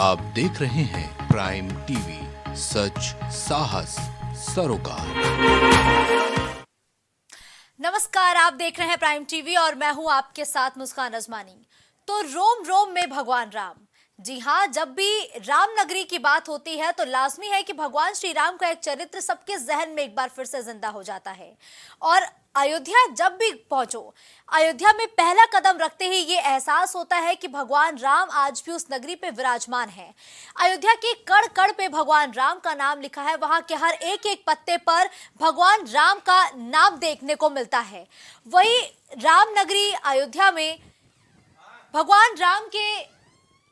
आप देख रहे हैं प्राइम टीवी, सच साहस सरोकार। नमस्कार, आप देख रहे हैं प्राइम टीवी और मैं हूं आपके साथ मुस्कान अजमानी। तो रोम रोम में भगवान राम। जी हां, जब भी राम नगरी की बात होती है तो लाजमी है कि भगवान श्री राम का एक चरित्र सबके जहन में एक बार फिर से जिंदा हो जाता है। और अयोध्या जब भी पहुंचो, अयोध्या में पहला कदम रखते ही ये एहसास होता है कि भगवान राम आज भी उस नगरी पे विराजमान है। अयोध्या के कड़ कड़ पे भगवान राम का नाम लिखा है, वहां के हर एक एक पत्ते पर भगवान राम का नाम देखने को मिलता है। वही राम नगरी अयोध्या में भगवान राम के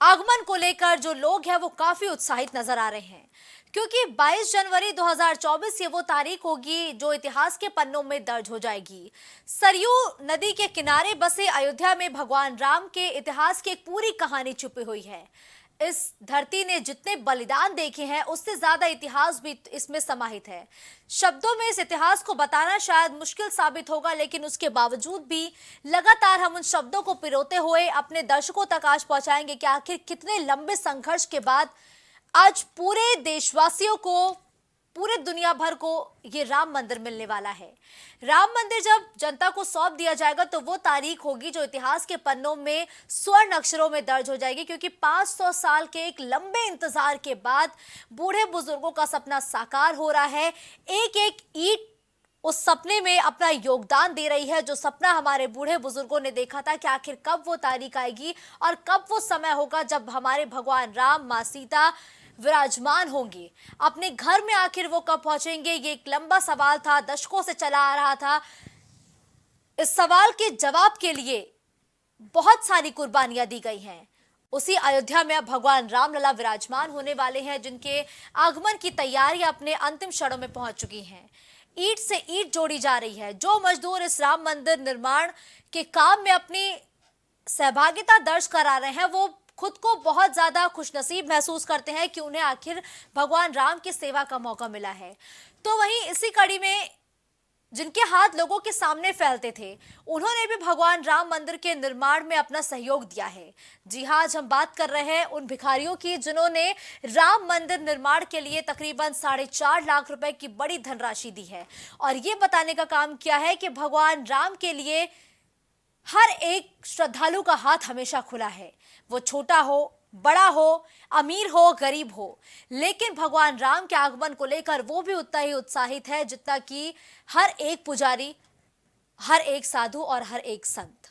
आगमन को लेकर जो लोग हैं वो काफी उत्साहित नजर आ रहे हैं, क्योंकि 22 जनवरी 2024 ये वो तारीख होगी जो इतिहास के पन्नों में दर्ज हो जाएगी। सरयू नदी के किनारे बसे अयोध्या में भगवान राम के इतिहास की एक पूरी कहानी छुपी हुई है। इस धरती ने जितने बलिदान देखे हैं उससे ज्यादा इतिहास भी इसमें समाहित है। शब्दों में इस इतिहास को बताना शायद मुश्किल साबित होगा, लेकिन उसके बावजूद भी लगातार हम उन शब्दों को पिरोते हुए अपने दर्शकों तक आज पहुंचाएंगे कि आखिर कितने लंबे संघर्ष के बाद आज पूरे देशवासियों को, पूरे दुनिया भर को ये राम मंदिर मिलने वाला है। राम मंदिर जब जनता को सौंप दिया जाएगा तो वो तारीख होगी जो इतिहास के पन्नों में स्वर्ण अक्षरों में दर्ज हो जाएगी, क्योंकि 500 साल के एक लंबे इंतजार के बाद बूढ़े बुजुर्गों का सपना साकार हो रहा है। एक एक ईंट उस सपने में अपना योगदान दे रही है, जो सपना हमारे बूढ़े बुजुर्गों ने देखा था कि आखिर कब वो तारीख आएगी और कब वो समय होगा जब हमारे भगवान राम, माँ सीता विराजमान होंगे अपने घर में। आखिर वो कब पहुंचेंगे, ये एक लंबा सवाल था, दशकों से चला आ रहा था। इस सवाल के जवाब के लिए बहुत सारी कुर्बानियां दी गई हैं। उसी अयोध्या में अब भगवान रामलला विराजमान होने वाले हैं, जिनके आगमन की तैयारियां अपने अंतिम क्षणों में पहुंच चुकी हैं। ईंट से ईंट जोड़ी जा रही है। जो मजदूर इस राम मंदिर निर्माण के काम में अपनी सहभागिता दर्ज करा रहे हैं वो खुद को बहुत ज्यादा खुशनसीब महसूस करते हैं कि उन्हें आखिर भगवान राम की सेवा का मौका मिला है। तो वहीं इसी कड़ी में जिनके हाथ लोगों के सामने फैलते थे, उन्होंने भी भगवान राम मंदिर के निर्माण में अपना सहयोग दिया है। जी हाँ, आज हम बात कर रहे हैं उन भिखारियों की जिन्होंने राम मंदिर निर्माण के लिए तकरीबन 4.5 लाख रुपए की बड़ी धनराशि दी है और ये बताने का काम किया है कि भगवान राम के लिए हर एक श्रद्धालु का हाथ हमेशा खुला है। वो छोटा हो, बड़ा हो, अमीर हो, गरीब हो, लेकिन भगवान राम के आगमन को लेकर वो भी उतना ही उत्साहित है जितना कि हर एक पुजारी, हर एक साधु और हर एक संत।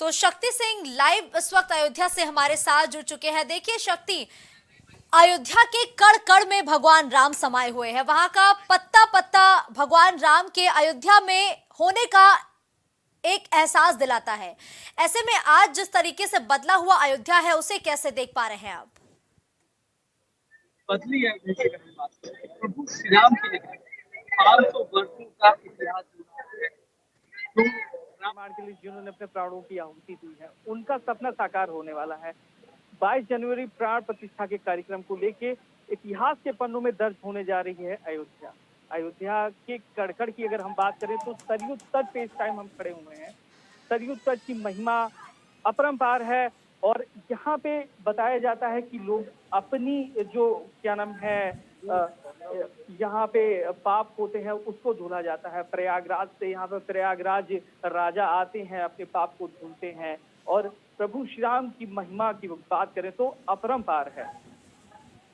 तो शक्ति सिंह लाइव इस वक्त अयोध्या से हमारे साथ जुड़ चुके हैं। देखिए शक्ति, अयोध्या के कड़ कड़ में भगवान राम समाये हुए हैं। वहां का पत्ता पत्ता भगवान राम के अयोध्या में होने का एक एहसास दिलाता है। ऐसे में आज जिस तरीके से बदला हुआ अयोध्या है उसे कैसे देख पा रहे हैं आप? बदली अयोध्या की अगर बात करें, प्रभु श्री राम की नगरी 500 वर्षों का इतिहास जुड़ा है। तो रामायण के लिए जिन्होंने अपने प्राणों की आहुति दी है, उनका सपना साकार होने वाला है। 22 जनवरी प्राण प्रतिष्ठा के कार्यक्रम को लेके इतिहास के पन्नों में दर्ज होने जा रही है अयोध्या। अयोध्या के कड़कड़ की अगर हम बात करें तो सरयू तट पे इस टाइम हम खड़े हुए हैं। सरयू तट की महिमा अपरंपार है और यहाँ पे बताया जाता है कि लोग अपनी जो क्या नाम है यहाँ पे पाप होते हैं उसको धुला जाता है। प्रयागराज से यहाँ पे प्रयागराज राजा आते हैं, अपने पाप को धुलते हैं और प्रभु श्री राम की महिमा की बात करें तो अपरंपार है।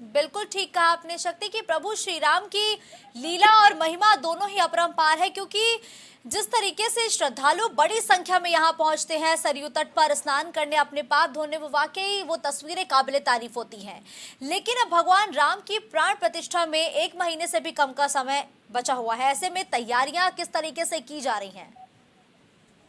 बिल्कुल ठीक कहा आपने शक्ति की प्रभु श्री राम की लीला और महिमा दोनों ही अपरंपार है, क्योंकि जिस तरीके से श्रद्धालु बड़ी संख्या में यहाँ पहुंचते हैं सरयू तट पर स्नान करने, अपने पाप धोने, वो वाकई वो तस्वीरें काबिले तारीफ होती हैं। लेकिन अब भगवान राम की प्राण प्रतिष्ठा में 1 महीने से भी कम का समय बचा हुआ है। ऐसे में तैयारियां किस तरीके से की जा रही हैं?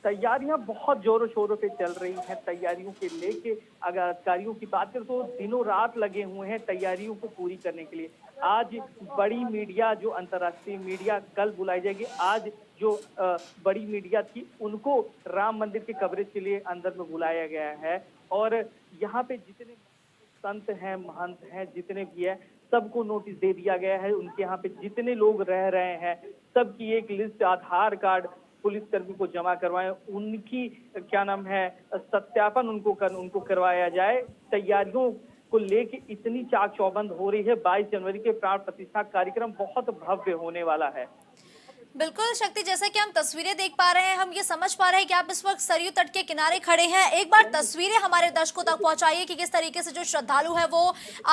तैयारियां बहुत जोरों शोरों पे चल रही हैं। तैयारियों के लेके अगर अधिकारियों की बात करें तो दिनों रात लगे हुए हैं तैयारियों को पूरी करने के लिए। आज बड़ी मीडिया, जो अंतर्राष्ट्रीय मीडिया कल बुलाई जाएगी, आज जो बड़ी मीडिया थी उनको राम मंदिर के कवरेज के लिए अंदर में बुलाया गया है और यहाँ पे जितने संत हैं, महंत हैं, जितने भी है सबको नोटिस दे दिया गया है। उनके यहाँ पे जितने लोग रह रहे हैं सबकी एक लिस्ट, आधार कार्ड पुलिसकर्मी को जमा करवाएं, उनकी क्या नाम है सत्यापन उनको करवाया जाए। तैयारियों को लेके इतनी चाक चौबंद हो रही है। 22 जनवरी के प्राण प्रतिष्ठा कार्यक्रम बहुत भव्य होने वाला है। बिल्कुल शक्ति, जैसे कि हम तस्वीरें देख पा रहे हैं, हम ये समझ पा रहे हैं कि आप इस वक्त सरयू तट के किनारे खड़े हैं। एक बार तस्वीरें हमारे दर्शकों तक पहुंचाइए कि किस तरीके से जो श्रद्धालु हैं वो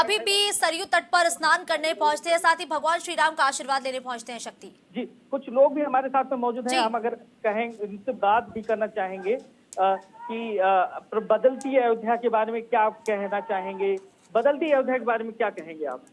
अभी भी सरयू तट पर स्नान करने पहुंचते हैं, साथ ही भगवान श्री राम का आशीर्वाद लेने पहुंचते हैं। शक्ति जी, कुछ लोग भी हमारे साथ में मौजूद हैं। हम अगर कहेंगे, इनसे बात भी करना चाहेंगे कि बदलती अयोध्या के बारे में क्या कहना चाहेंगे, बदलती अयोध्या के बारे में क्या कहेंगे आप?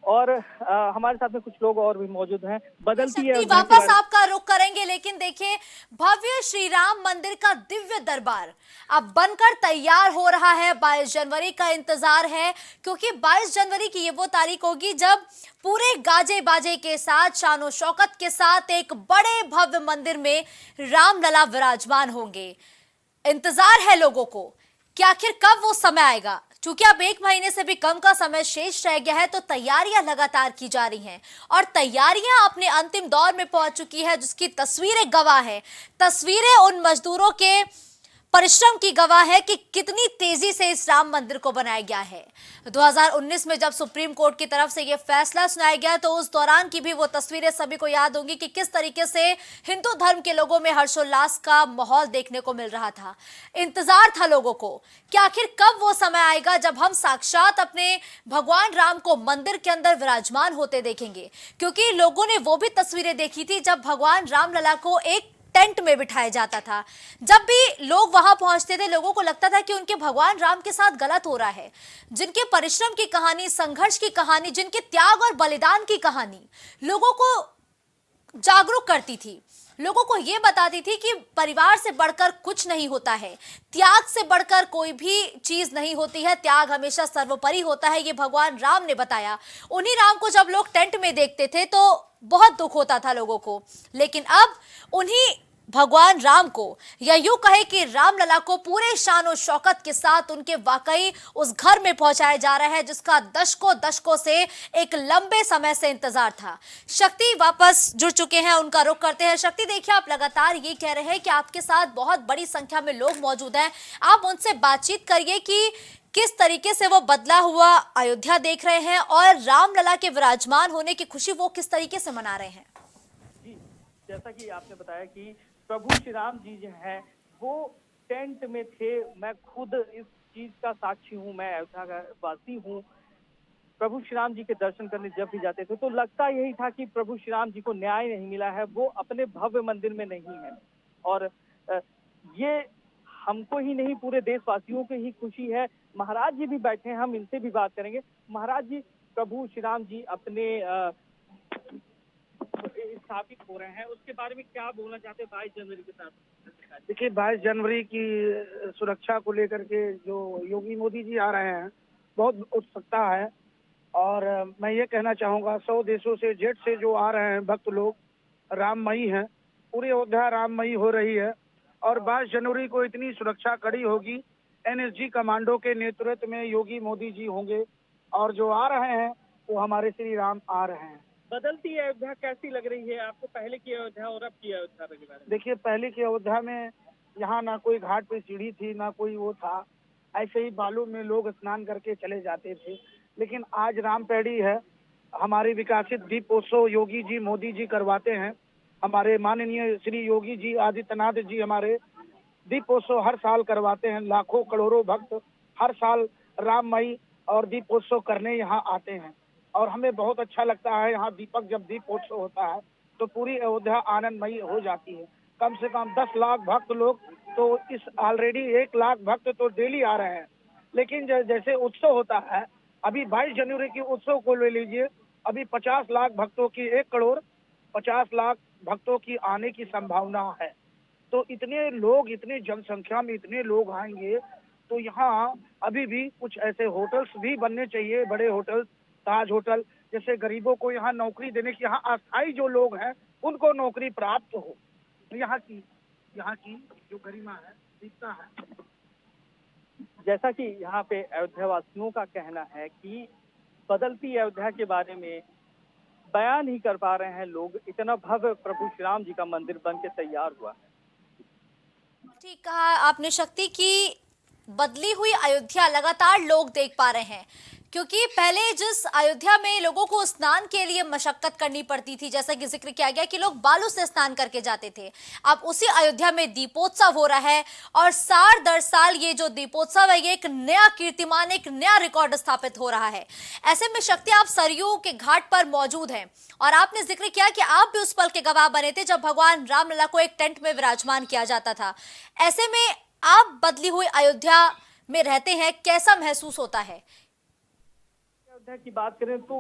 और हमारे साथ में कुछ लोग और भी मौजूद हैं। बदलती है वापस आपका रुख करेंगे, लेकिन देखिए भव्य श्री राम मंदिर का दिव्य दरबार अब बनकर तैयार हो रहा है। 22 जनवरी का इंतजार है, क्योंकि 22 जनवरी की ये वो तारीख होगी जब पूरे गाजे बाजे के साथ, शानो शौकत के साथ एक बड़े भव्य मंदिर में रामलला विराजमान होंगे। इंतजार है लोगों को कि आखिर कब वो समय आएगा। क्योंकि अब 1 महीने से भी कम का समय शेष रह गया है, तो तैयारियां लगातार की जा रही हैं और तैयारियां अपने अंतिम दौर में पहुंच चुकी है, जिसकी तस्वीरें गवाह है। तस्वीरें उन मजदूरों के परिश्रम की गवाह है कि कितनी तेजी से इस राम मंदिर को बनाया गया है। 2019 में जब सुप्रीम कोर्ट की तरफ से यह फैसला सुनाया गया, तो उस दौरान की भी वो तस्वीरें सभी को याद होंगी कि किस तरीके से हिंदू धर्म के लोगों में हर्षोल्लास का माहौल देखने को मिल रहा था। इंतजार था लोगों को कि आखिर कब वो समय आएगा जब हम साक्षात अपने भगवान राम को मंदिर के अंदर विराजमान होते देखेंगे। क्योंकि लोगों ने वो भी तस्वीरें देखी थी जब भगवान रामलला को एक टेंट में बिठाया जाता था। जब भी लोग वहां पहुंचते थे, लोगों को लगता था कि उनके भगवान राम के साथ गलत हो रहा है। जिनके परिश्रम की कहानी, संघर्ष की कहानी, जिनके त्याग और बलिदान की कहानी लोगों को जागरूक करती थी, लोगों को यह बताती थी कि परिवार से बढ़कर कुछ नहीं होता है, त्याग से बढ़कर कोई भी चीज नहीं होती है, त्याग हमेशा सर्वोपरि होता है। ये भगवान राम ने बताया। उन्हीं राम को जब लोग टेंट में देखते थे तो बहुत दुख होता था लोगों को, लेकिन अब उन्हीं भगवान राम को, या यूं कहे कि रामलला को पूरे शान और शौकत के साथ उनके वाकई उस घर में पहुंचाया जा रहा है जिसका दशकों से एक लंबे समय से इंतजार था। शक्ति वापस जुड़ चुके हैं, उनका रुख करते हैं। शक्ति, देखिए आप लगातार ये कह रहे हैं कि आपके साथ बहुत बड़ी संख्या में लोग मौजूद हैं, आप उनसे बातचीत करिए कि किस तरीके से वो बदला हुआ अयोध्या देख रहे हैं और रामलला के विराजमान होने की खुशी वो किस तरीके से मना रहे हैं। जी, जैसा कि आपने बताया कि प्रभु श्री राम जी जो हैं वो टेंट में थे। मैं खुद इस चीज का साक्षी हूँ, मैं अयोध्या का वासी हूँ। प्रभु श्री राम जी के दर्शन करने जब भी जाते थे तो लगता यही था कि प्रभु श्री राम जी को न्याय नहीं मिला है, वो अपने भव्य मंदिर में नहीं है। और ये हमको ही नहीं, पूरे देशवासियों को ही खुशी है। महाराज जी भी बैठे हैं, हम इनसे भी बात करेंगे। महाराज जी, प्रभु श्री राम जी अपने स्थापित हो रहे हैं, उसके बारे में क्या बोलना चाहते हैं 22 जनवरी के साथ? देखिए, 22 जनवरी की सुरक्षा को लेकर के जो योगी मोदी जी आ रहे हैं, बहुत उत्सुकता है। और मैं ये कहना चाहूँगा, 100 देशों से, जेट से जो आ रहे हैं भक्त लोग, राममयी हैं। पूरी अयोध्या राममयी हो रही है और 22 जनवरी को इतनी सुरक्षा कड़ी होगी। NSG कमांडो के नेतृत्व में योगी मोदी जी होंगे और जो आ रहे हैं वो हमारे श्री राम आ रहे हैं। बदलती अयोध्या कैसी लग रही है आपको, पहले की अयोध्या और अब की अयोध्या के बारे में? देखिए, पहले की अयोध्या में यहाँ ना कोई घाट पे सीढ़ी थी, ना कोई वो था, ऐसे ही बालू में लोग स्नान करके चले जाते थे। लेकिन आज रामपेड़ी है, हमारे विकासित दीपोत्सव योगी जी मोदी जी करवाते हैं। हमारे माननीय श्री योगी जी आदित्यनाथ जी हमारे दीपोत्सव हर साल करवाते हैं। लाखों करोड़ों भक्त हर साल राममयी और दीपोत्सव करने यहाँ आते हैं और हमें बहुत अच्छा लगता है। यहाँ जब दीपोत्सव होता है तो पूरी अयोध्या आनंदमयी हो जाती है। कम से कम 10 लाख भक्त लोग, तो इस ऑलरेडी 1 लाख भक्त तो डेली आ रहे हैं। लेकिन जैसे उत्सव होता है, अभी 22 जनवरी की उत्सव को ले लीजिए, अभी 50 लाख भक्तों की, 1 करोड़ 50 लाख भक्तों की आने की संभावना है। तो इतने लोग, इतनी जनसंख्या में इतने लोग आएंगे, तो यहाँ अभी भी कुछ ऐसे होटल्स भी बनने चाहिए, बड़े होटल, ताज होटल, जैसे गरीबों को यहाँ नौकरी देने की, यहाँ अस्थायी जो लोग हैं उनको नौकरी प्राप्त हो। यहाँ की जो गरिमा है, दीपता है। जैसा कि यहाँ पे अयोध्या वासियों का कहना है कि बदलती अयोध्या के बारे में बयान ही कर पा रहे हैं लोग, इतना भव्य प्रभु श्री राम जी का मंदिर बन के तैयार हुआ है। ठीक कहा आपने शक्ति की बदली हुई अयोध्या लगातार लोग देख पा रहे हैं, क्योंकि पहले जिस अयोध्या में लोगों को स्नान के लिए मशक्कत करनी पड़ती थी, जैसा कि जिक्र किया गया कि लोग बालू से स्नान करके जाते थे, अब उसी अयोध्या में दीपोत्सव हो रहा है और साल दर साल ये जो दीपोत्सव है ये एक नया कीर्तिमान, एक नया रिकॉर्ड स्थापित हो रहा है। ऐसे में शक्ति आप सरयू के घाट पर मौजूद हैं और आपने जिक्र किया कि आप भी उस पल के गवाह बने थे जब भगवान रामलला को एक टेंट में विराजमान किया जाता था। ऐसे में आप बदली हुई अयोध्या में रहते हैं, कैसा महसूस होता है? अयोध्या की बात करें तो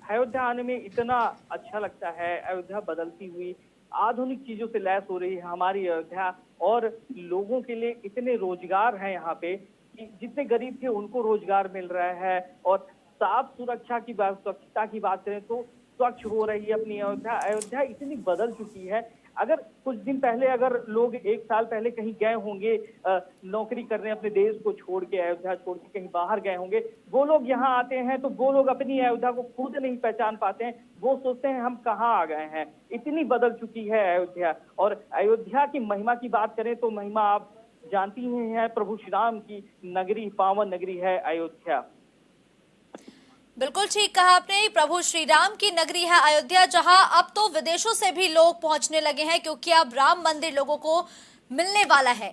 अयोध्या आने में इतना अच्छा लगता है। अयोध्या बदलती हुई आधुनिक चीजों से लैस हो रही है हमारी अयोध्या, और लोगों के लिए इतने रोजगार हैं यहाँ पे कि जितने गरीब थे उनको रोजगार मिल रहा है। और साफ स्वच्छता की बात करें तो स्वच्छ हो रही है अपनी अयोध्या। अयोध्या इतनी बदल चुकी है। अगर कुछ दिन पहले अगर लोग एक साल पहले कहीं गए होंगे नौकरी करने, अपने देश को छोड़ के, अयोध्या छोड़ के कहीं बाहर गए होंगे, वो लोग यहाँ आते हैं तो वो लोग अपनी अयोध्या को खुद नहीं पहचान पाते हैं। वो सोचते हैं हम कहाँ आ गए हैं। इतनी बदल चुकी है अयोध्या। और अयोध्या की महिमा की बात करें तो महिमा आप जानती ही हैं, प्रभु श्री राम की नगरी, पावन नगरी है अयोध्या। बिल्कुल ठीक कहा आपने, प्रभु श्री राम की नगरी है अयोध्या, जहां अब तो विदेशों से भी लोग पहुंचने लगे हैं, क्योंकि अब राम मंदिर लोगों को मिलने वाला है।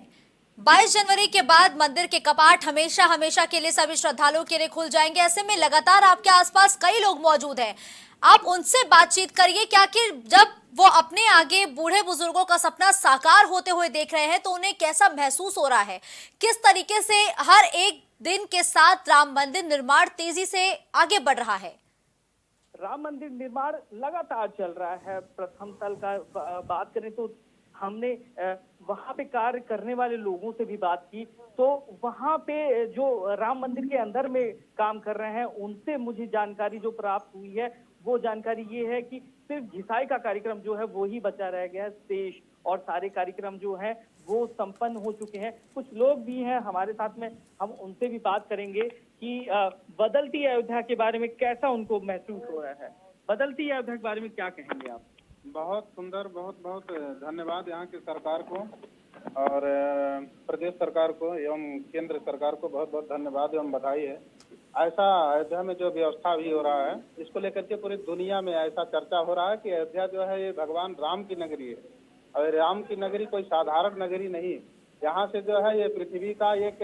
22 जनवरी के बाद मंदिर के कपाट हमेशा हमेशा के लिए सभी श्रद्धालुओं के लिए खुल जाएंगे। ऐसे में लगातार आपके आसपास कई लोग मौजूद हैं, आप उनसे बातचीत करिए, क्या कि जब वो अपने आगे बूढ़े बुजुर्गों का सपना साकार होते हुए देख रहे हैं तो उन्हें कैसा महसूस हो रहा है, किस तरीके से हर एक दिन के साथ राम मंदिर निर्माण तेजी से आगे बढ़ रहा है। राम मंदिर निर्माण लगातार चल रहा है। प्रथम तल का बात करें तो हमने वहां पे कार्य करने वाले लोगों से भी बात की, तो वहां पे जो राम मंदिर के अंदर में काम कर रहे हैं उनसे मुझे जानकारी जो प्राप्त हुई है वो जानकारी ये है कि सिर्फ घिसाई का कार्यक्रम जो है वो ही बचा रह गया है शेष, और सारे कार्यक्रम जो है वो संपन्न हो चुके हैं। कुछ लोग भी हैं हमारे साथ में, हम उनसे भी बात करेंगे कि बदलती अयोध्या के बारे में कैसा उनको महसूस हो रहा है। बदलती अयोध्या के बारे में क्या कहेंगे आप? बहुत सुंदर, बहुत बहुत धन्यवाद यहाँ की सरकार को और प्रदेश सरकार को एवं केंद्र सरकार को बहुत बहुत धन्यवाद एवं बधाई है। ऐसा अयोध्या में जो व्यवस्था भी हो रहा है, इसको लेकर के पूरी दुनिया में ऐसा चर्चा हो रहा है कि अयोध्या जो है ये भगवान राम की नगरी है। और राम की नगरी कोई साधारण नगरी नहीं, यहाँ से जो है ये पृथ्वी का एक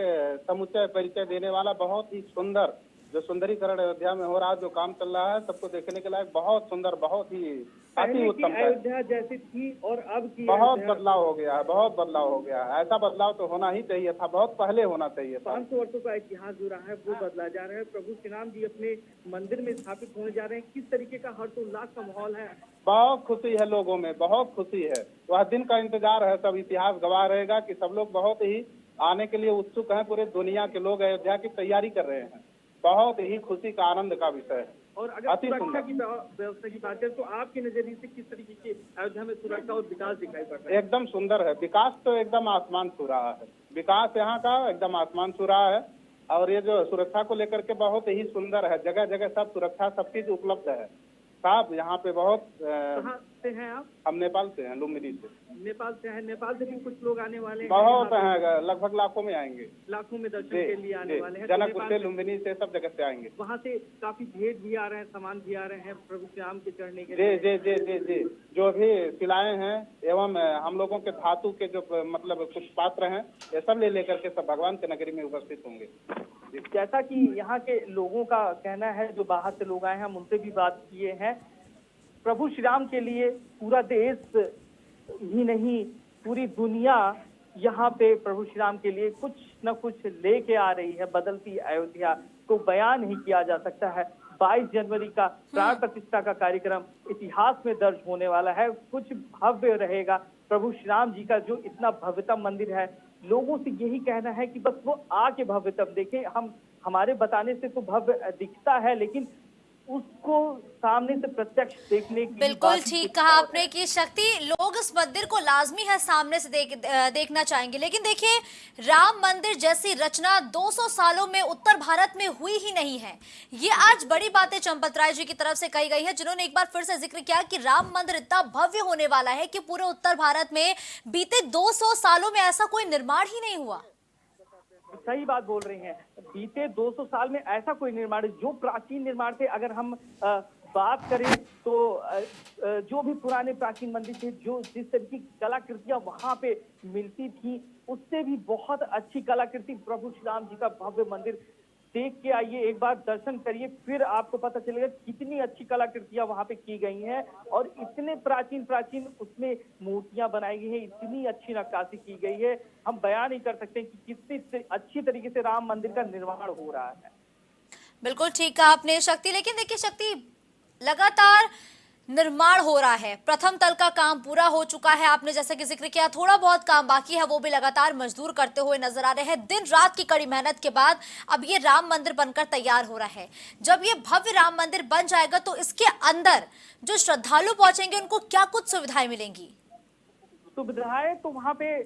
समुच्चय परिचय देने वाला बहुत ही सुंदर जो सुंदरीकरण अयोध्या में हो रहा है, जो काम चल रहा है, सबको देखने के लायक बहुत सुंदर, बहुत ही अति उत्तम है। अयोध्या जैसी थी और अब की बहुत बदलाव हो गया है, बहुत बदलाव हो गया है। ऐसा बदलाव तो होना ही चाहिए था, बहुत पहले होना चाहिए था। 500 वर्षों का इतिहास जो रहा है वो बदला जा रहा है। प्रभु श्री राम जी अपने मंदिर में स्थापित होने जा रहे हैं। किस तरीके का हर्षोल्लास का माहौल है? बहुत खुशी है लोगों में, बहुत खुशी है। वह दिन का इंतजार है, सब इतिहास गवाह रहेगा कि सब लोग बहुत ही आने के लिए उत्सुक हैं। पूरे दुनिया के लोग अयोध्या की तैयारी कर रहे हैं। बहुत ही खुशी का, आनंद का विषय है। और अगर सुरक्षा की व्यवस्था की बात करें तो आपके नजरिए से किस तरीके की अयोध्या में सुरक्षा और विकास दिखाई पड़ रहा है? एकदम सुंदर है, विकास तो एकदम आसमान छू रहा है। विकास यहाँ का एकदम आसमान छू रहा है। और ये जो सुरक्षा को लेकर के बहुत ही सुंदर है, जगह जगह सब सुरक्षा, सब चीज उपलब्ध है। साहब यहाँ पे बहुत कहाँ से हैं आप? हम नेपाल से हैं, लुम्बिनी से। नेपाल से हैं? नेपाल से भी कुछ लोग आने वाले हैं? बहुत हैं, लगभग लाखों में आएंगे। लाखों में दर्शन के लिए आने वाले हैं। जनकपुर से, लुम्बिनी से, सब जगह से आएंगे। वहाँ से काफी भेंट भी आ रहे हैं, सामान भी आ रहे हैं प्रभु श्री राम के चढ़ने के लिए। जी जी जी जी, जो भी शिलाएं हैं एवं हम लोगों के धातु के जो मतलब कुछ पात्र हैं, ये सब ले लेकर के सब भगवान के नगरी में उपस्थित होंगे। जैसा कि यहाँ के लोगों का कहना है, जो बाहर से लोग आए हैं, हम उनसे भी बात किए हैं। प्रभु श्री राम के लिए पूरा देश ही नहीं, पूरी दुनिया यहाँ पे प्रभु श्री राम के लिए कुछ न कुछ लेके आ रही है। बदलती अयोध्या को बयान ही किया जा सकता है। 22 जनवरी का प्राण प्रतिष्ठा का कार्यक्रम इतिहास में दर्ज होने वाला है। कुछ भव्य रहेगा। प्रभु श्री राम जी का जो इतना भव्यतम मंदिर है, लोगों से यही कहना है कि बस वो आके भव्यतम देखें। हमारे बताने से तो भव्य दिखता है, लेकिन उसको सामने से प्रत्यक्ष देखने की बिल्कुल बात ठीक कुछ कहा और आपने है। कि शक्ति लोग इस मंदिर को लाजमी है सामने से देखना चाहेंगे, लेकिन देखिए राम मंदिर जैसी रचना 200 सालों में उत्तर भारत में हुई ही नहीं है। ये आज बड़ी बातें चंपत राय जी की तरफ से कही गई है, जिन्होंने एक बार फिर से जिक्र किया कि राम मंदिर इतना भव्य होने वाला है कि पूरे उत्तर भारत में बीते 200 सालों में ऐसा कोई निर्माण ही नहीं हुआ। सही बात बोल रही हैं। बीते 200 साल में ऐसा कोई निर्माण, जो प्राचीन निर्माण थे, अगर हम बात करें तो जो भी पुराने प्राचीन मंदिर थे, जो जिस तरह की कलाकृतियां वहां पे मिलती थी, उससे भी बहुत अच्छी कलाकृति प्रभु श्री राम जी का भव्य मंदिर देख के आइए, एक बार दर्शन करिए, फिर आपको पता चलेगा कितनी अच्छी कलाकृतियां वहां पे की गई हैं और इतने प्राचीन प्राचीन उसमें मूर्तियां बनाई गई हैं, इतनी अच्छी नक्काशी की गई है, हम बयान नहीं कर सकते कि कितनी अच्छी तरीके से राम मंदिर का निर्माण हो रहा है। बिल्कुल ठीक कहा आपने शक्ति, लेकिन देखिए शक्ति लगातार निर्माण हो रहा है। प्रथम तल का काम पूरा हो चुका है, आपने जैसे कि जिक्र किया, थोड़ा बहुत काम बाकी है, वो भी लगातार मजदूर करते हुए नजर आ रहे हैं। दिन रात की कड़ी मेहनत के बाद अब ये राम मंदिर बनकर तैयार हो रहा है। जब ये भव्य राम मंदिर बन जाएगा तो इसके अंदर जो श्रद्धालु पहुंचेंगे उनको क्या कुछ सुविधाएं मिलेंगी? सुविधाएं तो वहां पे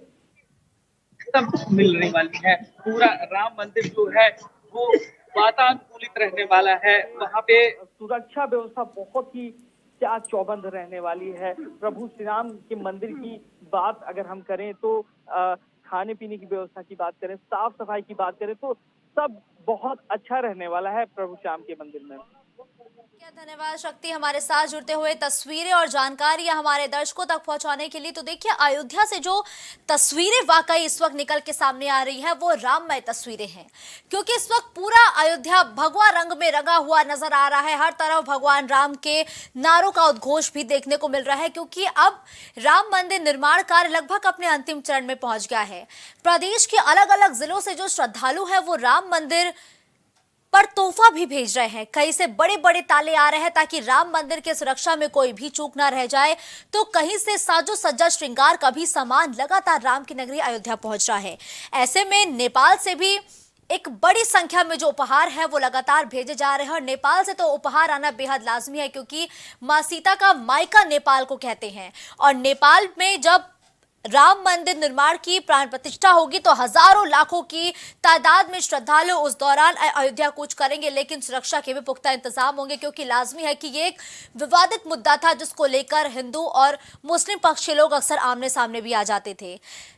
सब मिलने वाली है। पूरा राम मंदिर जो है वो वातानुकूलित रहने वाला है। वहाँ पे सुरक्षा व्यवस्था बहुत ही चाक चौबंद रहने वाली है। प्रभु श्री राम के मंदिर की बात अगर हम करें तो खाने पीने की व्यवस्था की बात करें, साफ सफाई की बात करें, तो सब बहुत अच्छा रहने वाला है प्रभु श्याम के मंदिर में। क्या धन्यवाद शक्ति, हमारे साथ जुड़ते हुए तस्वीरें और जानकारियां हमारे दर्शकों तक पहुंचाने के लिए। तो देखिए अयोध्या से जो तस्वीरें वाकई इस वक्त निकल के सामने आ रही है वो राममय तस्वीरें हैं, क्योंकि इस वक्त पूरा अयोध्या भगवा रंग में रंगा हुआ नजर आ रहा है। हर तरफ भगवान राम के नारों का उद्घोष भी देखने को मिल रहा है, क्योंकि अब राम मंदिर निर्माण कार्य लगभग अपने अंतिम चरण में पहुंच गया है। प्रदेश के अलग अलग जिलों से जो श्रद्धालु है वो राम मंदिर पर तोहफा भी भेज रहे हैं। कहीं से बड़े बड़े ताले आ रहे हैं ताकि राम मंदिर के सुरक्षा में कोई भी चूक ना रह जाए, तो कहीं से साजो सज्जा श्रृंगार का भी सामान लगातार राम की नगरी अयोध्या पहुंच रहा है। ऐसे में नेपाल से भी एक बड़ी संख्या में जो उपहार है वो लगातार भेजे जा रहे हैं, और नेपाल से तो उपहार आना बेहद लाजमी है, क्योंकि मां सीता का मायका नेपाल को कहते हैं। और नेपाल में जब राम मंदिर निर्माण की प्राण प्रतिष्ठा होगी तो हजारों लाखों की तादाद में श्रद्धालु उस दौरान अयोध्या कूच करेंगे, लेकिन सुरक्षा के भी पुख्ता इंतजाम होंगे, क्योंकि लाजमी है कि ये एक विवादित मुद्दा था जिसको लेकर हिंदू और मुस्लिम पक्ष के लोग अक्सर आमने सामने भी आ जाते थे।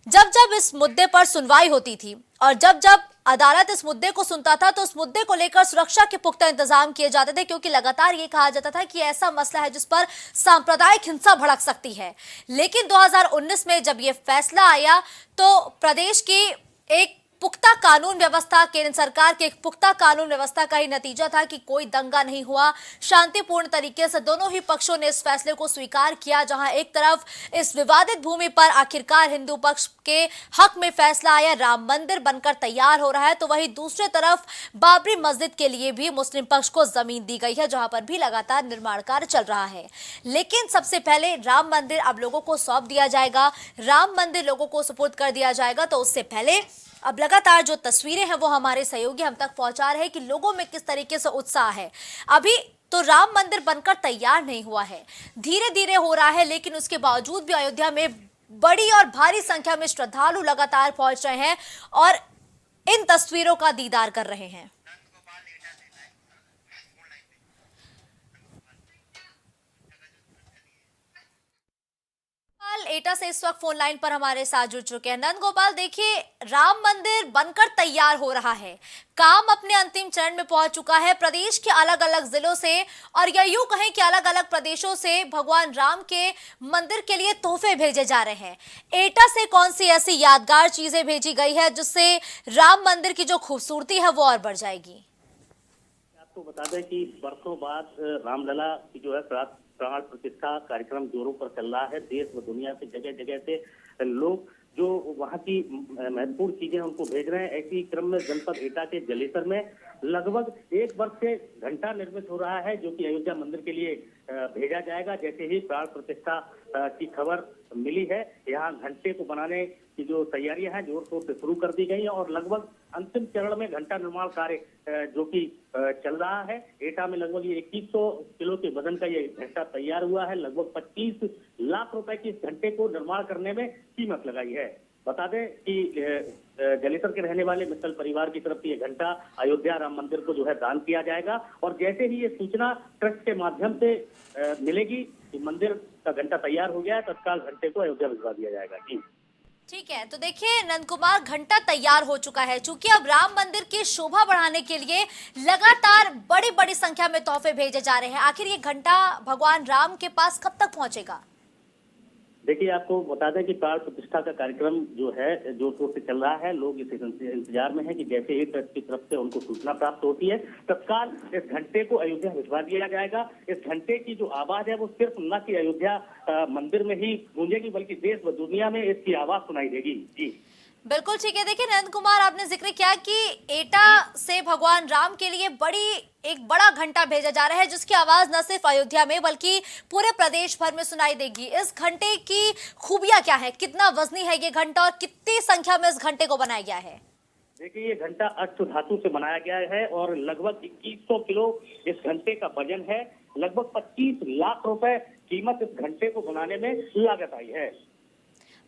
जब जब इस मुद्दे पर सुनवाई होती थी और जब जब अदालत इस मुद्दे को सुनता था तो उस मुद्दे को लेकर सुरक्षा के पुख्ता इंतजाम किए जाते थे, क्योंकि लगातार ये कहा जाता था कि ऐसा मसला है जिस पर सांप्रदायिक हिंसा भड़क सकती है। लेकिन 2019 में जब ये फैसला आया तो प्रदेश की एक पुख्ता कानून व्यवस्था, केंद्र सरकार के एक पुख्ता कानून व्यवस्था का ही नतीजा था कि कोई दंगा नहीं हुआ। शांतिपूर्ण तरीके से दोनों ही पक्षों ने इस फैसले को स्वीकार किया, जहां एक तरफ इस विवादित भूमि पर आखिरकार हिंदू पक्ष के हक में फैसला आया, राम मंदिर बनकर तैयार हो रहा है, तो वहीं दूसरे तरफ बाबरी मस्जिद के लिए भी मुस्लिम पक्ष को जमीन दी गई है, जहां पर भी लगातार निर्माण कार्य चल रहा है। लेकिन सबसे पहले राम मंदिर अब लोगों को सौंप दिया जाएगा, राम मंदिर लोगों को सुपुर्द कर दिया जाएगा। तो उससे पहले अब लगातार जो तस्वीरें हैं वो हमारे सहयोगी हम तक पहुंचा रहे हैं कि लोगों में किस तरीके से उत्साह है। अभी तो राम मंदिर बनकर तैयार नहीं हुआ है, धीरे धीरे हो रहा है, लेकिन उसके बावजूद भी अयोध्या में बड़ी और भारी संख्या में श्रद्धालु लगातार पहुंच रहे हैं और इन तस्वीरों का दीदार कर रहे हैं। एटा से इस वक्त फोन लाइन पर हमारे साथ जुड़ चुके हैं। नंद गोपाल, देखिए राम मंदिर बनकर तैयार हो रहा है, काम अपने अंतिम चरण में पहुंच चुका है। प्रदेश के अलग अलग जिलों से और या यूं कहें कि अलग अलग प्रदेशों से भगवान राम के मंदिर के लिए तोहफे भेजे जा रहे हैं। एटा से कौन सी ऐसी यादगार चीजें भेजी गई है जिससे राम मंदिर की जो खूबसूरती है वो और बढ़ जाएगी? आपको बता दें कि बरसों बाद रामलला की जो है प्राण प्रतिष्ठा कार्यक्रम जोरों पर चल रहा है। देश व दुनिया से जगह जगह से लोग जो वहाँ की महत्वपूर्ण चीजें उनको भेज रहे हैं। ऐसी क्रम में जनपद एटा के जलेसर में लगभग 1 वर्ष से घंटा निर्मित हो रहा है, जो कि अयोध्या मंदिर के लिए भेजा जाएगा। जैसे ही प्राण प्रतिष्ठा की खबर मिली है, यहाँ घंटे को बनाने की जो तैयारियां हैं जोर शोर से शुरू कर दी गई हैं और लगभग अंतिम चरण में घंटा निर्माण कार्य जो कि चल रहा है। एटा में लगभग ये 2100 किलो के वजन का ये घंटा तैयार हुआ है। लगभग 25 लाख रुपए की इस घंटे को निर्माण करने में कीमत लगाई है। बता दें कि जलेसर के रहने वाले मित्तल परिवार की तरफ से ये घंटा अयोध्या राम मंदिर को जो है दान किया जाएगा और जैसे ही ये सूचना ट्रस्ट के माध्यम से मिलेगी कि मंदिर का घंटा तैयार हो गया है, तत्काल घंटे को अयोध्या भिजवा दिया जाएगा। जी ठीक है, तो देखिए नंद कुमार, घंटा तैयार हो चुका है। चूंकि अब राम मंदिर की शोभा बढ़ाने के लिए लगातार बड़ी बड़ी संख्या में तोहफे भेजे जा रहे हैं। आखिर ये घंटा भगवान राम के पास कब तक पहुंचेगा? देखिए, आपको बता दें कि प्राण प्रतिष्ठा का कार्यक्रम जो है जोर शोर से चल रहा है। लोग इस इंतजार में हैं कि जैसे ही ट्रस्ट की तरफ से उनको सूचना प्राप्त होती है, तत्काल इस घंटे को अयोध्या भिजवा दिया जाएगा। इस घंटे की जो आवाज है वो सिर्फ न कि अयोध्या मंदिर में ही गूंजेगी, बल्कि देश व दुनिया में इसकी आवाज सुनाई देगी। जी बिल्कुल ठीक है। देखिए नंद कुमार, आपने जिक्र किया कि एटा से भगवान राम के लिए एक बड़ा घंटा भेजा जा रहा है, जिसकी आवाज न सिर्फ अयोध्या में बल्कि पूरे प्रदेश भर में सुनाई देगी। इस घंटे की खूबियां क्या है? कितना वजनी है ये घंटा और कितनी संख्या में इस घंटे को बनाया गया है? देखिए, ये घंटा अष्ट धातु से बनाया गया है और लगभग 2100 किलो इस घंटे का वजन है। लगभग 25 लाख रुपए कीमत इस घंटे को बनाने में लागत आई है।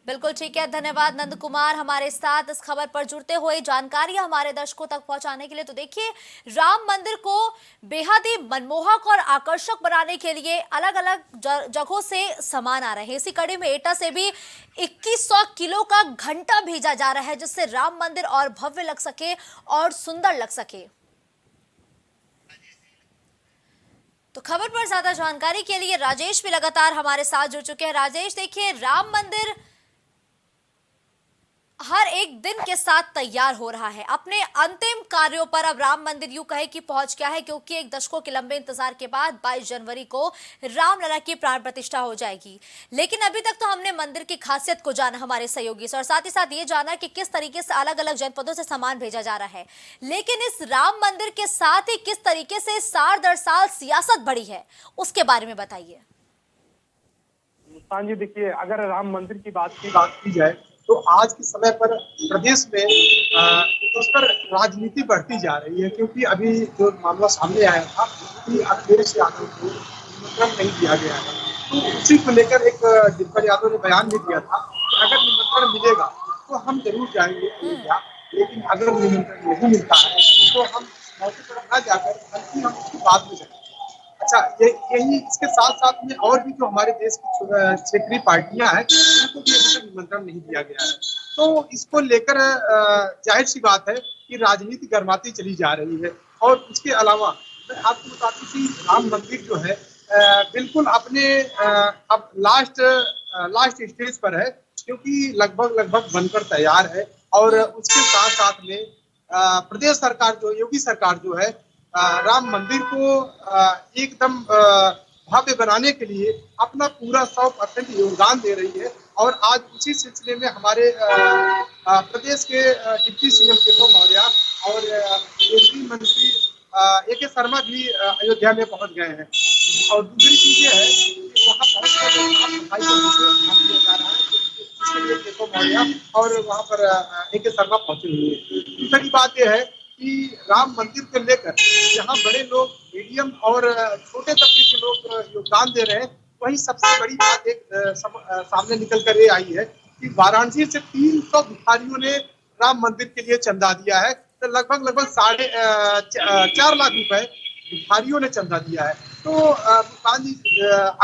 बिल्कुल ठीक है, धन्यवाद नंद कुमार हमारे साथ इस खबर पर जुड़ते हुए जानकारियां हमारे दर्शकों तक पहुंचाने के लिए। तो देखिए, राम मंदिर को बेहद ही मनमोहक और आकर्षक बनाने के लिए अलग अलग जगहों से सामान आ रहे हैं। इसी कड़ी में एटा से भी 2100 किलो का घंटा भेजा जा रहा है, जिससे राम मंदिर और भव्य लग सके और सुंदर लग सके। तो खबर पर ज्यादा जानकारी के लिए राजेश भी लगातार हमारे साथ जुड़ चुके हैं। राजेश, देखिए राम मंदिर हर एक दिन के साथ तैयार हो रहा है। अपने अंतिम कार्यों पर अब राम मंदिर यूं कहे कि पहुंच गया है, क्योंकि एक दशकों के लंबे इंतजार के बाद 22 जनवरी को रामलला की प्राण प्रतिष्ठा हो जाएगी। लेकिन अभी तक तो हमने मंदिर की खासियत को जाना हमारे सहयोगी से, और साथ ही साथ ये जाना कि किस तरीके से अलग अलग जनपदों से सामान भेजा जा रहा है। लेकिन इस राम मंदिर के साथ ही किस तरीके से साल दर साल सियासत बढ़ी है, उसके बारे में बताइए। मुस्कान जी, देखिए, अगर राम मंदिर की बात की जाए तो आज के समय पर प्रदेश में उस पर राजनीति बढ़ती जा रही है, क्योंकि अभी जो मामला सामने आया था कि अखिलेश यादव को निमंत्रण नहीं दिया गया है, तो उसी को लेकर एक दिग्विजय यादव ने बयान भी दिया था कि अगर निमंत्रण मिलेगा तो हम जरूर जाएंगे अयोध्या, लेकिन अगर निमंत्रण नहीं मिलता है तो हम मौके पर न जाकर बल्कि हम उसकी बाद में जाएंगे। अच्छा, यही इसके साथ साथ में और भी जो हमारे देश की क्षेत्रीय पार्टियां हैं, उनको भी अभी तक निमंत्रण नहीं दिया गया है। तो इसको लेकर जाहिर सी बात है कि राजनीति गर्माती चली जा रही है। और उसके अलावा मैं आपको बता दूं कि राम मंदिर जो है बिल्कुल अपने अब लास्ट स्टेज पर है, क्योंकि लगभग बनकर तैयार है। और उसके साथ साथ में प्रदेश सरकार जो योगी सरकार जो है राम मंदिर को एकदम भव्य बनाने के लिए अपना पूरा 100% योगदान दे रही है। और आज उसी सिलसिले में हमारे प्रदेश के डिप्टी सीएम केशव मौर्य और केंद्रीय मंत्री ए.के. शर्मा भी अयोध्या में पहुंच गए हैं। और दूसरी चीज ये है कि वहाँ पहुंचकर साफ सफाई का ध्यान दिया जा रहा है, जिसके लिए केशव मौर्य और वहाँ पर ए.के. शर्मा पहुंचे हुए हैं। दूसरी बात यह है कि राम मंदिर को लेकर जहां बड़े लोग, मीडियम और छोटे तबके के लोग योगदान दे रहे हैं, वहीं सबसे बड़ी बात एक सामने निकल कर ये आई है कि वाराणसी से 300 भिखारियों ने राम मंदिर के लिए चंदा दिया है। तो लगभग 4.5 लाख रुपए भिखारियों ने चंदा दिया है। तो मुस्कान जी,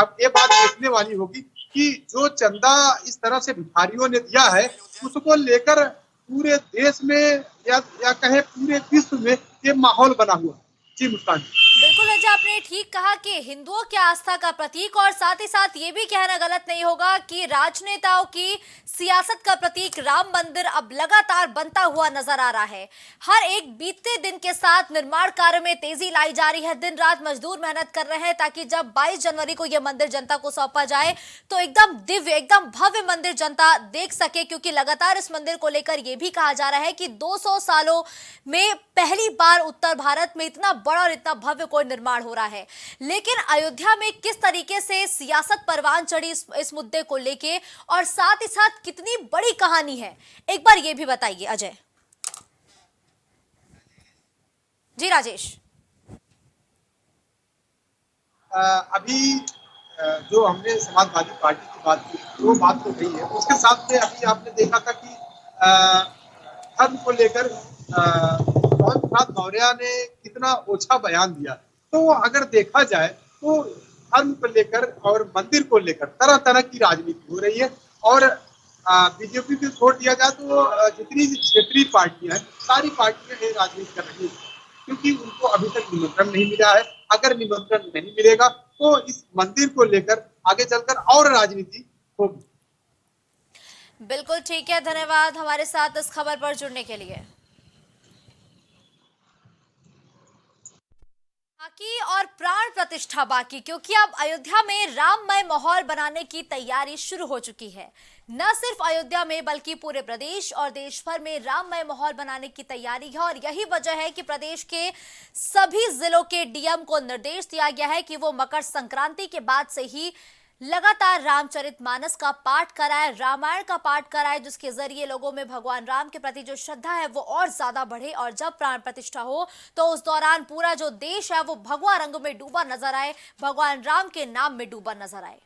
अब ये बात देखने वाली होगी कि जो चंदा इस तरह से भिखारियों ने दिया है, उसको लेकर पूरे देश में या कहे पूरे विश्व में ये माहौल बना हुआ। जी मुस्कान, बिल्कुल रजा, आपने ठीक कहा कि हिंदुओं की आस्था का प्रतीक, और साथ ही साथ ये भी कहना गलत नहीं होगा कि राजनेताओं की सियासत का प्रतीक राम मंदिर अब लगातार बनता हुआ नजर आ रहा है। हर एक बीतते दिन के साथ निर्माण कार्य में तेजी लाई जा रही है। दिन रात मजदूर मेहनत कर रहे हैं ताकि जब 22 जनवरी को यह मंदिर जनता को सौंपा जाए तो एकदम दिव्य, एकदम भव्य मंदिर जनता देख सके। क्योंकि लगातार इस मंदिर को लेकर यह भी कहा जा रहा है कि 200 सालों में पहली बार उत्तर भारत में इतना बड़ा और इतना भव्य कोई निर्माण निर्माण हो रहा है। लेकिन अयोध्या में किस तरीके से सियासत परवान चढ़ी इस मुद्दे को लेके और साथ ही साथ कितनी बड़ी कहानी है, एक बार ये भी बताइए अजय। जी राजेश। अभी जो हमने समाजवादी पार्टी की बात की वो बात तो नहीं है, उसके साथ में अभी आपने देखा था कि धर्म को लेकर पवन प्रसाद मौर्य ने कितना ओछा बयान दिया। तो अगर देखा जाए तो धर्म को लेकर और मंदिर को लेकर तरह तरह की राजनीति हो रही है। और बीजेपी को छोड़ दिया जाए तो जितनी क्षेत्रीय पार्टियां हैं सारी पार्टियां ये राजनीति कर रही है, क्योंकि उनको अभी तक निमंत्रण नहीं मिला है। अगर निमंत्रण नहीं मिलेगा तो इस मंदिर को लेकर आगे चलकर और राजनीति होगी। बिल्कुल ठीक है, धन्यवाद हमारे साथ इस खबर पर जुड़ने के लिए। बाकी और प्राण प्रतिष्ठा बाकी, क्योंकि अब अयोध्या में राममय माहौल बनाने की तैयारी शुरू हो चुकी है। न सिर्फ अयोध्या में बल्कि पूरे प्रदेश और देश भर में राममय माहौल बनाने की तैयारी है और यही वजह है कि प्रदेश के सभी जिलों के डीएम को निर्देश दिया गया है कि वो मकर संक्रांति के बाद से ही लगातार रामचरितमानस का पाठ कराए, रामायण का पाठ कराए, जिसके जरिए लोगों में भगवान राम के प्रति जो श्रद्धा है वो और ज्यादा बढ़े और जब प्राण प्रतिष्ठा हो तो उस दौरान पूरा जो देश है वो भगवा रंग में डूबा नजर आए, भगवान राम के नाम में डूबा नजर आए।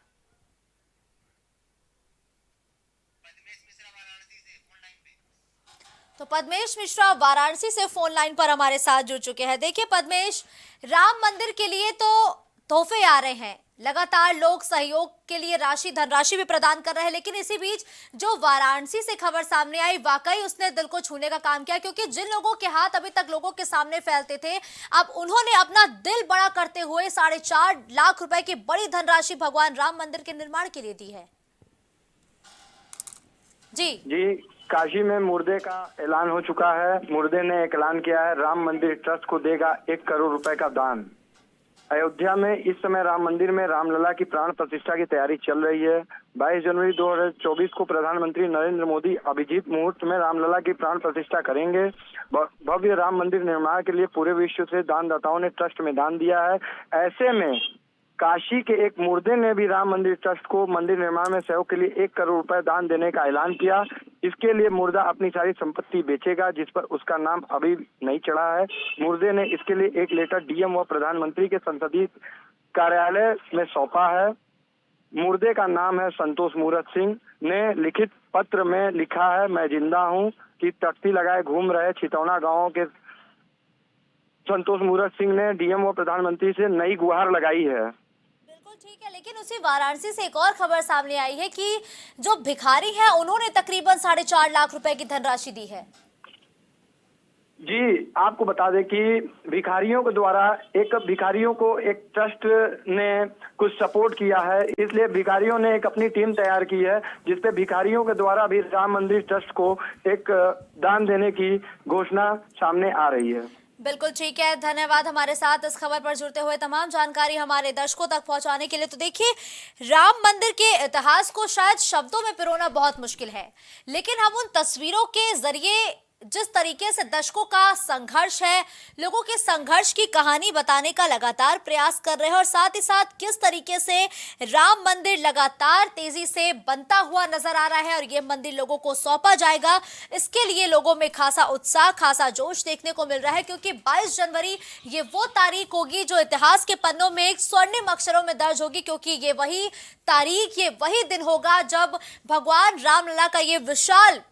तो पद्मेश मिश्रा वाराणसी से फोन लाइन पर हमारे साथ जुड़ चुके हैं। देखिए पद्मेश, राम मंदिर के लिए तो तोहफे आ रहे हैं, लगातार लोग सहयोग के लिए धनराशि भी प्रदान कर रहे हैं, लेकिन इसी बीच जो वाराणसी से खबर सामने आई वाकई उसने दिल को छूने का काम किया, क्योंकि जिन लोगों के हाथ अभी तक लोगों के सामने फैलते थे अब उन्होंने अपना दिल बड़ा करते हुए 4.5 लाख रुपए की बड़ी धनराशि भगवान राम मंदिर के निर्माण के लिए दी है। जी काशी में मुर्दे का ऐलान हो चुका है। मुर्दे ने एक ऐलान किया है, राम मंदिर ट्रस्ट को देगा 1 करोड़ रुपए का दान। अयोध्या में इस समय राम मंदिर में रामलला की प्राण प्रतिष्ठा की तैयारी चल रही है। 22 जनवरी 2024 को प्रधानमंत्री नरेंद्र मोदी अभिजीत मुहूर्त में रामलला की प्राण प्रतिष्ठा करेंगे। भव्य राम मंदिर निर्माण के लिए पूरे विश्व से दानदाताओं ने ट्रस्ट में दान दिया है। ऐसे में काशी के एक मुर्दे ने भी राम मंदिर ट्रस्ट को मंदिर निर्माण में सहयोग के लिए 1 करोड़ रुपए दान देने का ऐलान किया। इसके लिए मुर्दा अपनी सारी संपत्ति बेचेगा, जिस पर उसका नाम अभी नहीं चढ़ा है। मुर्दे ने इसके लिए एक लेटर डीएम व प्रधानमंत्री के संसदीय कार्यालय में सौंपा है। मुर्दे का नाम है संतोष मूरत सिंह ने लिखित पत्र में लिखा है, मैं जिंदा हूँ कि तख्ती लगाए घूम रहे छितौना गाँव के संतोष मूरत सिंह ने डीएम व प्रधानमंत्री से नई गुहार लगाई है। ठीक है, लेकिन उसी वाराणसी से एक और खबर सामने आई है कि जो भिखारी हैं उन्होंने तकरीबन 4.5 लाख रुपए की धनराशि दी है। जी आपको बता दें कि भिखारियों के द्वारा भिखारियों को एक ट्रस्ट ने कुछ सपोर्ट किया है, इसलिए भिखारियों ने एक अपनी टीम तैयार की है जिसपे भिखारियों के द्वारा भी राम मंदिर ट्रस्ट को एक दान देने की घोषणा सामने आ रही है। बिल्कुल ठीक है, धन्यवाद हमारे साथ इस खबर पर जुड़ते हुए तमाम जानकारी हमारे दर्शकों तक पहुंचाने के लिए। तो देखिए, राम मंदिर के इतिहास को शायद शब्दों में पिरोना बहुत मुश्किल है, लेकिन हम उन तस्वीरों के जरिए जिस तरीके से दशकों का संघर्ष है, लोगों के संघर्ष की कहानी बताने का लगातार प्रयास कर रहे हैं और साथ ही साथ किस तरीके से राम मंदिर लगातार तेजी से बनता हुआ नजर आ रहा है और ये मंदिर लोगों को सौंपा जाएगा, इसके लिए लोगों में खासा उत्साह, खासा जोश देखने को मिल रहा है, क्योंकि 22 जनवरी ये वो तारीख होगी जो इतिहास के पन्नों में एक स्वर्णिम अक्षरों में दर्ज होगी, क्योंकि ये वही तारीख, ये वही दिन होगा जब भगवान रामलला का ये विशाल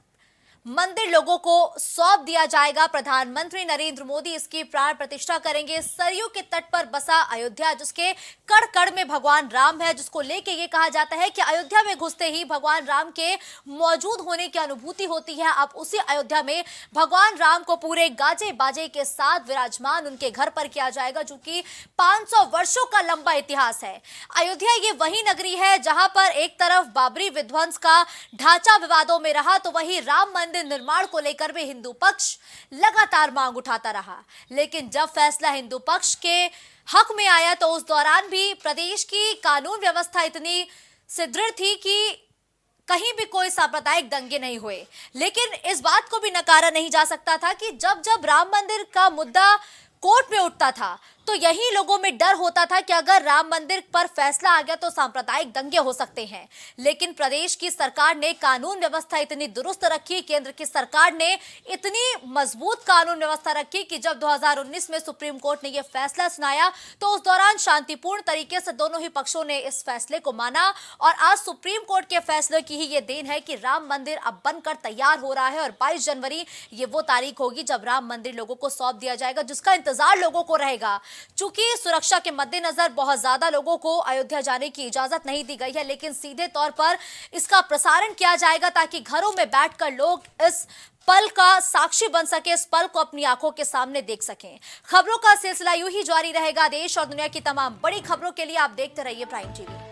मंदिर लोगों को सौंप दिया जाएगा। प्रधानमंत्री नरेंद्र मोदी इसकी प्राण प्रतिष्ठा करेंगे। सरयू के तट पर बसा अयोध्या, जिसके कड़ कड़ में भगवान राम है, जिसको लेके ये कहा जाता है कि अयोध्या में घुसते ही भगवान राम के मौजूद होने की अनुभूति होती है। अब उसी अयोध्या में भगवान राम को पूरे गाजे बाजे के साथ विराजमान उनके घर पर किया जाएगा, जो कि 500 वर्षों का लंबा इतिहास है। अयोध्या ये वही नगरी है जहां पर एक तरफ बाबरी विध्वंस का ढांचा विवादों में रहा, तो वही राम मंदिर निर्माण को लेकर भी हिंदू पक्ष लगातार मांग उठाता रहा, लेकिन जब फैसला हिंदू पक्ष के हक में आया तो उस दौरान भी प्रदेश की कानून व्यवस्था इतनी सुदृढ़ थी कि कहीं भी कोई सांप्रदायिक दंगे नहीं हुए। लेकिन इस बात को भी नकारा नहीं जा सकता था कि जब जब राम मंदिर का मुद्दा कोर्ट में उठता था तो यही लोगों में डर होता था कि अगर राम मंदिर पर फैसला आ गया तो सांप्रदायिक दंगे हो सकते हैं। लेकिन प्रदेश की सरकार ने कानून व्यवस्था इतनी दुरुस्त रखी, केंद्र की सरकार ने इतनी मजबूत कानून व्यवस्था रखी कि जब 2019 में सुप्रीम कोर्ट ने यह फैसला सुनाया तो उस दौरान शांतिपूर्ण तरीके से दोनों ही पक्षों ने इस फैसले को माना। और आज सुप्रीम कोर्ट के फैसले की ही ये देन है कि राम मंदिर अब बनकर तैयार हो रहा है और 22 जनवरी ये वो तारीख होगी जब राम मंदिर लोगों को सौंप दिया जाएगा, जिसका इंतजार लोगों को रहेगा। चूंकि सुरक्षा के मद्देनजर बहुत ज्यादा लोगों को अयोध्या जाने की इजाजत नहीं दी गई है, लेकिन सीधे तौर पर इसका प्रसारण किया जाएगा ताकि घरों में बैठकर लोग इस पल का साक्षी बन सके, इस पल को अपनी आंखों के सामने देख सकें। खबरों का सिलसिला यूं ही जारी रहेगा। देश और दुनिया की तमाम बड़ी खबरों के लिए आप देखते रहिए प्राइम टीवी।